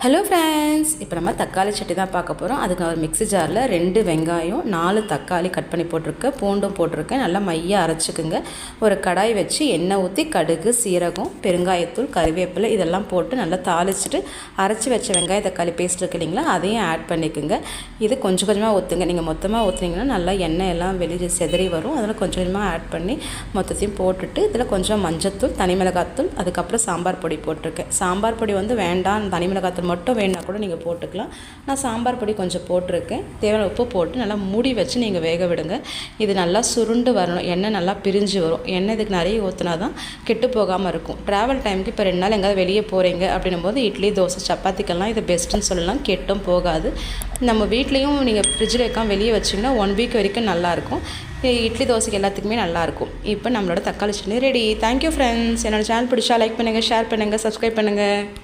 Hello friends, இப்போ நம்ம தக்காளி சட்னி தான் பார்க்க போகிறோம். அதுக்கு ஒரு மிக்ஸி ஜாரில் 2 வெங்காயம், 4 தக்காளி கட் பண்ணி போட்டிருக்கேன், பூண்டும் போட்டிருக்கேன். நல்லா மையாக அரைச்சிக்குங்க. ஒரு கடாய் வச்சு எண்ணெய் ஊற்றி கடுகு, சீரகம், பெருங்காயத்தூள், கறிவேப்பிலை இதெல்லாம் போட்டு நல்லா தாளிச்சிட்டு அரைச்சி வச்ச வெங்காய தக்காளி பேஸ்ட் இருக்கு இல்லைங்களா, அதையும் ஆட் பண்ணிக்கோங்க. இது கொஞ்சம் கொஞ்சமாக ஊற்றுங்க. நீங்கள் மொத்தமாக ஊற்றுனீங்கன்னா நல்லா எண்ணெய் எல்லாம் வெளியே செதறி வரும். அதில் கொஞ்சம் கொஞ்சமாக ஆட் பண்ணி மொத்தத்தையும் போட்டுட்டு இதில் கொஞ்சம் மஞ்சத்தூள், தனி மிளகாத்தூள், அதுக்கப்புறம் சாம்பார் பொடி போட்டிருக்கேன். சாம்பார் பொடி வந்து வேண்டாம், தனி மிளகாத்தூள் மட்டும் வேணுன்னா கூட நீங்கள் போட்டுக்கலாம். நான் சாம்பார் பொடி கொஞ்சம் போட்டிருக்கேன். தேவையான உப்பு போட்டு நல்லா மூடி வச்சு நீங்கள் வேக விடுங்க. இது நல்லா சுருண்டு வரணும், எண்ணெய் நல்லா பிரிஞ்சு வரும். எண்ணெய் இதுக்கு நிறைய ஊற்றினா தான் கெட்டு போகாமல் இருக்கும். ட்ராவல் டைமுக்கு இப்போ 2 நாள் எங்கேயாவது வெளியே போகிறீங்க அப்படின்னும் போது இட்லி, தோசை, சப்பாத்திக்கெல்லாம் இது பெஸ்ட்டுன்னு சொல்லலாம். கெட்டும் போகாது. நம்ம வீட்லேயும் நீங்கள் ஃப்ரிட்ஜில் வைக்காமல் வெளியே வச்சிங்கன்னா 1 வீக் வரைக்கும் நல்லாயிருக்கும். இட்லி, தோசைக்கு எல்லாத்துக்குமே நல்லாயிருக்கும். இப்போ நம்மளோட தக்காளி சட்னி ரெடி. Thank you friends. என்னோடய சேனல் பிடிச்சா லைக் பண்ணுங்கள், ஷேர் பண்ணுங்கள், சப்ஸ்கிரைப் பண்ணுங்கள்.